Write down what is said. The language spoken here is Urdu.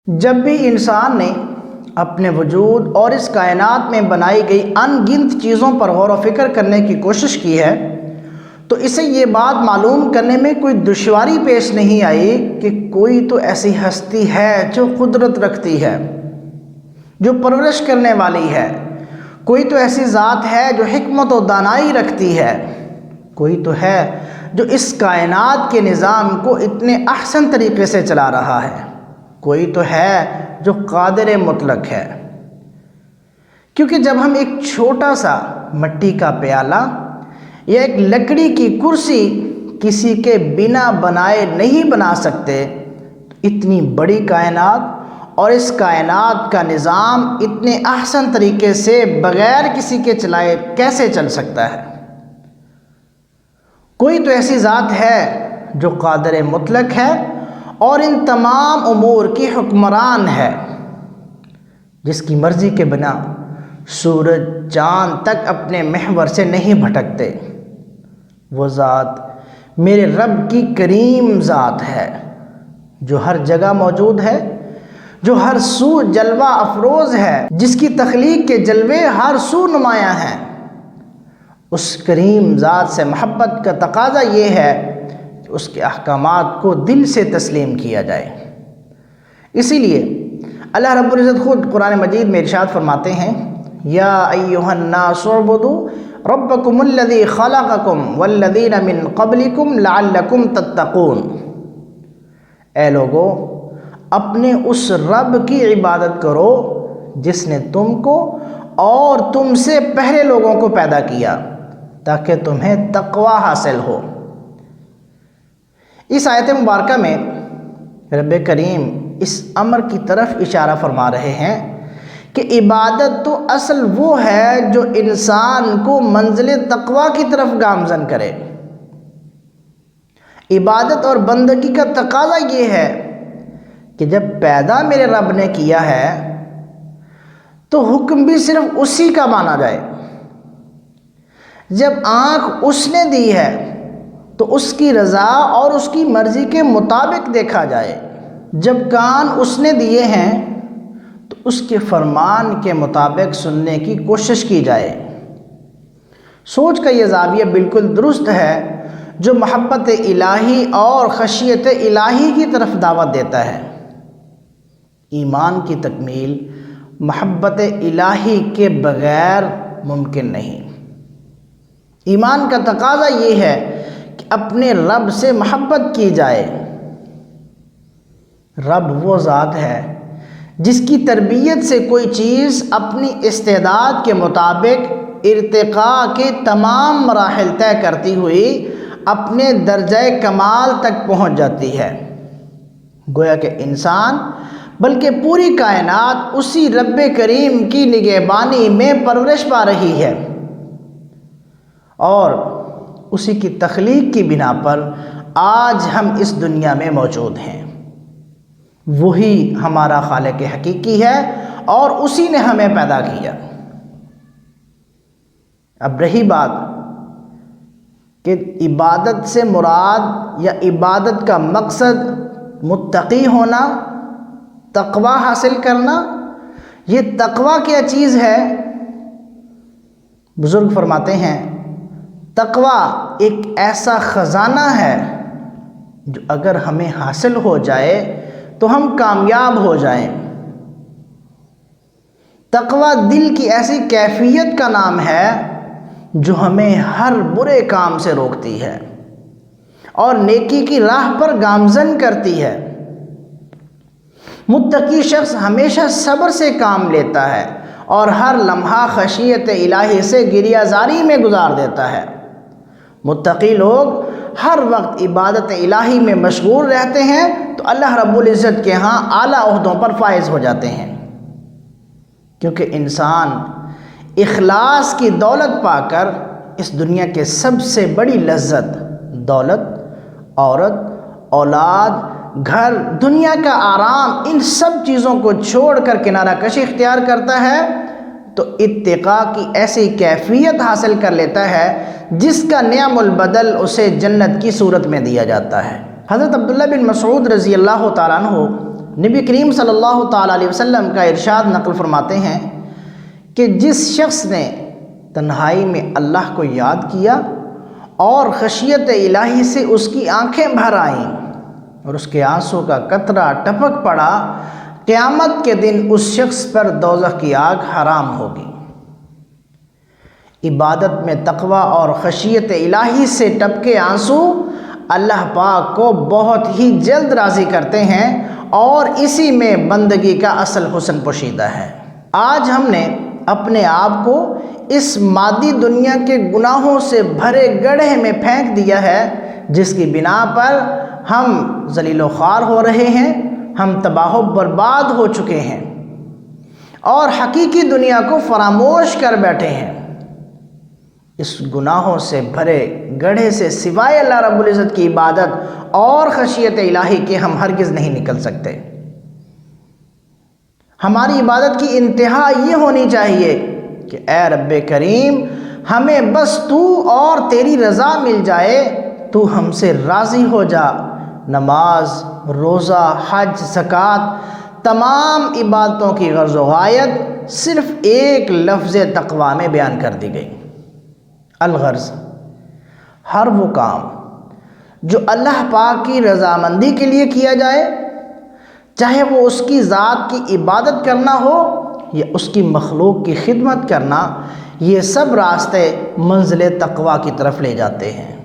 جب بھی انسان نے اپنے وجود اور اس کائنات میں بنائی گئی ان گنت چیزوں پر غور و فکر کرنے کی کوشش کی ہے تو اسے یہ بات معلوم کرنے میں کوئی دشواری پیش نہیں آئی کہ کوئی تو ایسی ہستی ہے جو قدرت رکھتی ہے، جو پرورش کرنے والی ہے، کوئی تو ایسی ذات ہے جو حکمت و دانائی رکھتی ہے، کوئی تو ہے جو اس کائنات کے نظام کو اتنے احسن طریقے سے چلا رہا ہے، کوئی تو ہے جو قادر مطلق ہے۔ کیونکہ جب ہم ایک چھوٹا سا مٹی کا پیالہ یا ایک لکڑی کی کرسی کسی کے بنا بنائے نہیں بنا سکتے، اتنی بڑی کائنات اور اس کائنات کا نظام اتنے احسن طریقے سے بغیر کسی کے چلائے کیسے چل سکتا ہے؟ کوئی تو ایسی ذات ہے جو قادر مطلق ہے اور ان تمام امور کی حکمران ہے، جس کی مرضی کے بنا سورج چاند تک اپنے محور سے نہیں بھٹکتے۔ وہ ذات میرے رب کی کریم ذات ہے جو ہر جگہ موجود ہے، جو ہر سو جلوہ افروز ہے، جس کی تخلیق کے جلوے ہر سو نمایاں ہیں۔ اس کریم ذات سے محبت کا تقاضا یہ ہے کہ اس کے احکامات کو دل سے تسلیم کیا جائے۔ اسی لیے اللہ رب العزت خود قرآن مجید میں ارشاد فرماتے ہیں، یا ایھا الناس اعبدوا ربکم الذی خلقکم والذین من قبلکم لعلکم تتقون۔ اے لوگو، اپنے اس رب کی عبادت کرو جس نے تم کو اور تم سے پہلے لوگوں کو پیدا کیا تاکہ تمہیں تقوی حاصل ہو۔ اس آیت مبارکہ میں رب کریم اس امر کی طرف اشارہ فرما رہے ہیں کہ عبادت تو اصل وہ ہے جو انسان کو منزل تقوی کی طرف گامزن کرے۔ عبادت اور بندگی کا تقاضا یہ ہے کہ جب پیدا میرے رب نے کیا ہے تو حکم بھی صرف اسی کا مانا جائے۔ جب آنکھ اس نے دی ہے تو اس کی رضا اور اس کی مرضی کے مطابق دیکھا جائے۔ جب کان اس نے دیے ہیں تو اس کے فرمان کے مطابق سننے کی کوشش کی جائے۔ سوچ کا یہ زاویہ بالکل درست ہے جو محبت الہی اور خشیت الہی کی طرف دعوت دیتا ہے۔ ایمان کی تکمیل محبت الہی کے بغیر ممکن نہیں۔ ایمان کا تقاضا یہ ہے کہ اپنے رب سے محبت کی جائے۔ رب وہ ذات ہے جس کی تربیت سے کوئی چیز اپنی استعداد کے مطابق ارتقاء کے تمام مراحل طے کرتی ہوئی اپنے درجہ کمال تک پہنچ جاتی ہے۔ گویا کہ انسان بلکہ پوری کائنات اسی رب کریم کی نگہبانی میں پرورش پا رہی ہے اور اسی کی تخلیق کی بنا پر آج ہم اس دنیا میں موجود ہیں۔ وہی ہمارا خالق حقیقی ہے اور اسی نے ہمیں پیدا کیا۔ اب رہی بات کہ عبادت سے مراد یا عبادت کا مقصد متقی ہونا، تقوی حاصل کرنا، یہ تقوی کیا چیز ہے؟ بزرگ فرماتے ہیں تقوی ایک ایسا خزانہ ہے جو اگر ہمیں حاصل ہو جائے تو ہم کامیاب ہو جائیں۔ تقوی دل کی ایسی کیفیت کا نام ہے جو ہمیں ہر برے کام سے روکتی ہے اور نیکی کی راہ پر گامزن کرتی ہے۔ متقی شخص ہمیشہ صبر سے کام لیتا ہے اور ہر لمحہ خشیت الہی سے گریہ زاری میں گزار دیتا ہے۔ متقی لوگ ہر وقت عبادت الہی میں مشغول رہتے ہیں تو اللہ رب العزت کے ہاں اعلیٰ عہدوں پر فائز ہو جاتے ہیں، کیونکہ انسان اخلاص کی دولت پا کر اس دنیا کے سب سے بڑی لذت، دولت، عورت، اولاد، گھر، دنیا کا آرام، ان سب چیزوں کو چھوڑ کر کنارہ کشی اختیار کرتا ہے تو اتقاء کی ایسی کیفیت حاصل کر لیتا ہے جس کا نعم البدل اسے جنت کی صورت میں دیا جاتا ہے۔ حضرت عبداللہ بن مسعود رضی اللہ تعالیٰ عنہ نبی کریم صلی اللہ تعالیٰ علیہ وسلم کا ارشاد نقل فرماتے ہیں کہ جس شخص نے تنہائی میں اللہ کو یاد کیا اور خشیت الہی سے اس کی آنکھیں بھر آئیں اور اس کے آنسوں کا قطرہ ٹپک پڑا، قیامت کے دن اس شخص پر دوزخ کی آگ حرام ہوگی۔ عبادت میں تقوی اور خشیت الہی سے ٹپکے آنسو اللہ پاک کو بہت ہی جلد راضی کرتے ہیں اور اسی میں بندگی کا اصل حسن پوشیدہ ہے۔ آج ہم نے اپنے آپ کو اس مادی دنیا کے گناہوں سے بھرے گڑھے میں پھینک دیا ہے، جس کی بنا پر ہم ذلیل و خوار ہو رہے ہیں، ہم تباہ و برباد ہو چکے ہیں اور حقیقی دنیا کو فراموش کر بیٹھے ہیں۔ اس گناہوں سے بھرے گڑھے سے سوائے اللہ رب العزت کی عبادت اور خشیت الہی کے ہم ہرگز نہیں نکل سکتے۔ ہماری عبادت کی انتہا یہ ہونی چاہیے کہ اے رب کریم، ہمیں بس تو اور تیری رضا مل جائے، تو ہم سے راضی ہو جا۔ نماز، روزہ، حج، زکوٰۃ، تمام عبادتوں کی غرض و غایت صرف ایک لفظ تقویٰ میں بیان کر دی گئی۔ الغرض، ہر وہ کام جو اللہ پاک کی رضامندی کے لیے کیا جائے، چاہے وہ اس کی ذات کی عبادت کرنا ہو یا اس کی مخلوق کی خدمت کرنا، یہ سب راستے منزل تقویٰ کی طرف لے جاتے ہیں۔